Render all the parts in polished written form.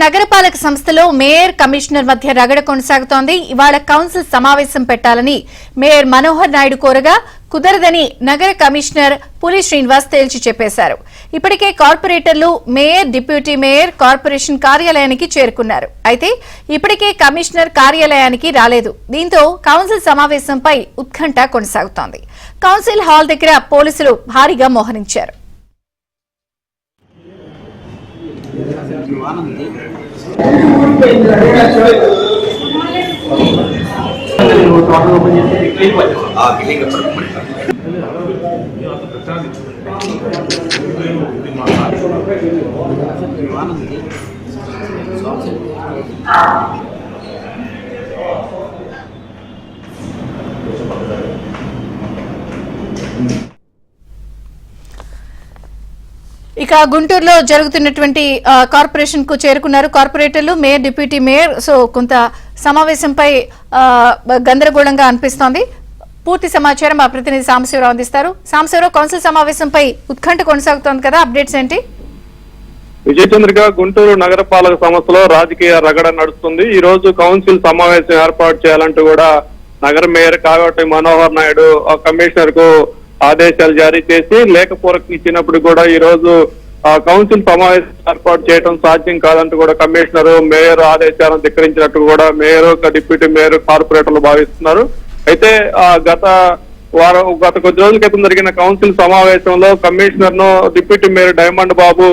నగరపాలక సంస్థలో mayor commissioner మధ్య రగడ కొనసాగుతోంది. ఇవాళ కౌన్సిల్ సమావేశం పెట్టాలని మేయర్ మనోహర్ నాయుడు కోరగా కుదరదని నగర కమిషనర్ పులి శ్రీనివాస్ తేల్చి చెప్పేశారు. ఇప్పటికే కార్పొరేటర్లు మేయర్, డిప్యూటీ మేయర్ కార్పొరేషన్ కార్యాలయానికి చేరుకున్నారు. అయితే ఇప్పటికే కమిషనర్ కార్యాలయానికి రాలేదు. దీంతో కౌన్సిల్ సమావేశంపై ఉత్కంఠ కొనసాగుతోంది. కౌన్సిల్ హాల్ దగ్గర పోలీసులు భారీగా మోహరించారు. ఇక గుంటూరులో జరుగుతున్నటువంటి కార్పొరేషన్ కు చేరుకున్నారు కార్పొరేటర్లు, మేయర్, డిప్యూటీ మేయర్. సో కొంత సమావేశంపై గందరగోళంగా అనిపిస్తోంది. పూర్తి సమాచారం మా ప్రతినిధి సాంబశివరావు అందిస్తారు. సాంబశివరావు, కౌన్సిల్ సమావేశంపై ఉత్కంఠ కొనసాగుతోంది కదా, అప్డేట్స్ ఏంటి? విజయచంద్రిక, గుంటూరు నగరపాలక సంస్థలో రాజకీయ రగడ నడుస్తుంది. ఈ రోజు కౌన్సిల్ సమావేశం ఏర్పాటు చేయాలంటూ కూడా నగర మేయర్ కాగటి మనోహర్ నాయుడు కమిషనర్ కు ఆదేశాలు జారీ చేసి లేఖపూర్వకం ఇచ్చినప్పుడు కూడా ఈ రోజు కౌన్సిల్ సమావేశం ఏర్పాటు చేయడం సాధ్యం కాదంటూ కూడా కమిషనర్ మేయర్ ఆదేశాలను ధిక్కరించినట్టు కూడా మేయర్, డిప్యూటీ మేయర్, కార్పొరేటర్లు భావిస్తున్నారు. అయితే గత కొద్ది రోజుల క్రితం జరిగిన కౌన్సిల్ సమావేశంలో కమిషనర్ ను డిప్యూటీ మేయర్ డైమండ్ బాబు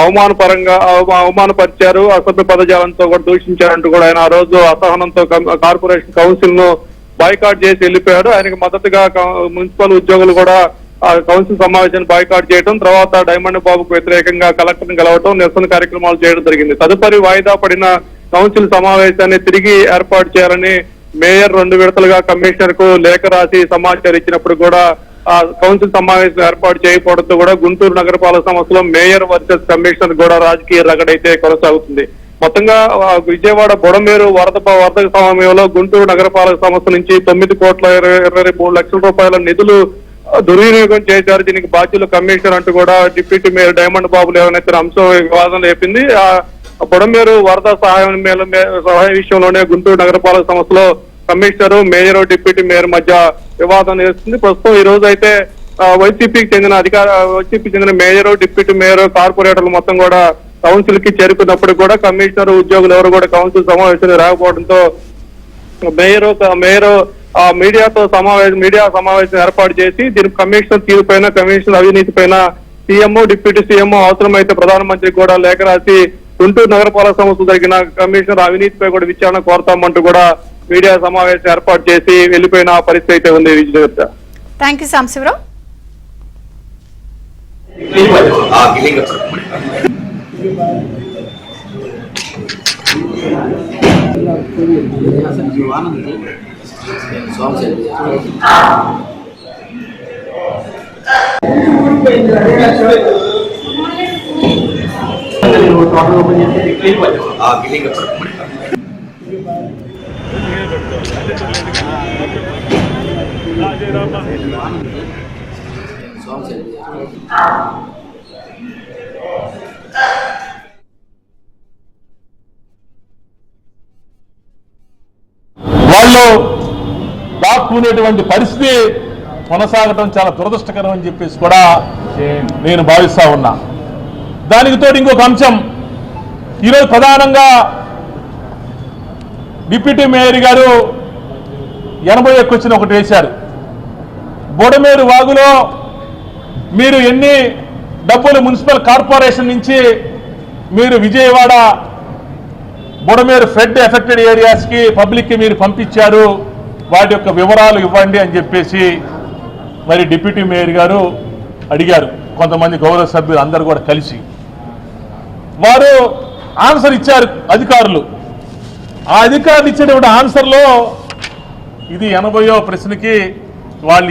అవమానపరిచారు, అసభ్య పదజాలంతో కూడా దూషించారంటూ కూడా ఆయన ఆ రోజు అసహనంతో కార్పొరేషన్ కౌన్సిల్ ను బాయ్కాట్ చేసి వెళ్ళిపోయాడు. ఆయనకు మద్దతుగా మున్సిపల్ ఉద్యోగులు కూడా కౌన్సిల్ సమావేశాన్ని బాయ్కాట్ చేయడం, తర్వాత డైమండ్ బాబుకు వ్యతిరేకంగా కలెక్టర్ని కలవటం, నిరసన కార్యక్రమాలు చేయడం జరిగింది. తదుపరి వాయిదా పడిన కౌన్సిల్ సమావేశాన్ని తిరిగి ఏర్పాటు చేయాలని మేయర్ 2 విడతలుగా కమిషనర్ కు లేఖ రాసి సమాచారం ఇచ్చినప్పుడు కూడా కౌన్సిల్ సమావేశం ఏర్పాటు చేయకపోవడంతో కూడా గుంటూరు నగరపాలక సంస్థలో మేయర్ వర్సెస్ కమిషనర్ కూడా రాజకీయ రగడైతే కొనసాగుతుంది. మొత్తంగా విజయవాడ బుడమేరు వరద సమయంలో గుంటూరు నగరపాలక సంస్థ నుంచి 9,23,00,000 రూపాయల నిధులు దుర్వినియోగం చేశారు. దీనికి బాధ్యులు కమిషనర్ అంటూ కూడా డిప్యూటీ మేయర్ డైమండ్ బాబు లేవనెత్తిన అంశం వివాదం లేపింది. బుడమేరు వరద సహాయ విషయంలోనే గుంటూరు నగరపాలక సంస్థలో కమిషనర్, మేయర్, డిప్యూటీ మేయర్ మధ్య వివాదం నేస్తుంది. ప్రస్తుతం ఈ రోజు అయితే వైసీపీకి చెందిన మేయర్, డిప్యూటీ మేయర్, కార్పొరేటర్లు మొత్తం కూడా కౌన్సిల్ కి చేరుకున్నప్పుడు కూడా కమిషనర్, ఉద్యోగులు ఎవరు కూడా కౌన్సిల్ సమావేశానికి రాకపోవడంతో మేయర్ మీడియా సమావేశం ఏర్పాటు చేసి దీనికి కమిషనర్ తీరుపైన, కమిషనర్ అవినీతి పైన సీఎం, డిప్యూటీ సీఎం అవసరమైతే ప్రధానమంత్రికి కూడా లేఖ రాసి గుంటూరు నగరపాలక సంస్థ జరిగిన కమిషనర్ అవినీతిపై కూడా విచారణ కోరతామంటూ కూడా మీడియా సమావేశం ఏర్పాటు చేసి వెళ్లిపోయిన పరిస్థితి అయితే ఉంది. విజయవర్త, థ్యాంక్ యూ సాంబశివరావు. వాళ్ళు దాక్కునేటువంటి పరిస్థితి కొనసాగటం చాలా దురదృష్టకరం అని చెప్పేసి కూడా నేను భావిస్తా ఉన్నా. దానికి తోడు ఇంకొక అంశం, ఈరోజు ప్రధానంగా డిప్యూటీ మేయర్ గారు 80 క్వశ్చన్ ఒకటి వేశారు. బుడమేరు వాగులో మీరు ఎన్ని డబ్బులు మున్సిపల్ కార్పొరేషన్ నుంచి మీరు విజయవాడ బుడమేరు ఫ్లడ్ ఎఫెక్టెడ్ ఏరియాస్కి పబ్లిక్కి మీరు పంపించారు, వాటి యొక్క వివరాలు ఇవ్వండి అని చెప్పేసి మరి డిప్యూటీ మేయర్ గారు అడిగారు. కొంతమంది గౌరవ సభ్యులు అందరూ కూడా కలిసి వారు ఆన్సర్ ఇచ్చారు అధికారులు. ఆ అధికారులు ఇచ్చేటువంటి ఆన్సర్లో ఇది 80వ ప్రశ్నకి వాళ్ళు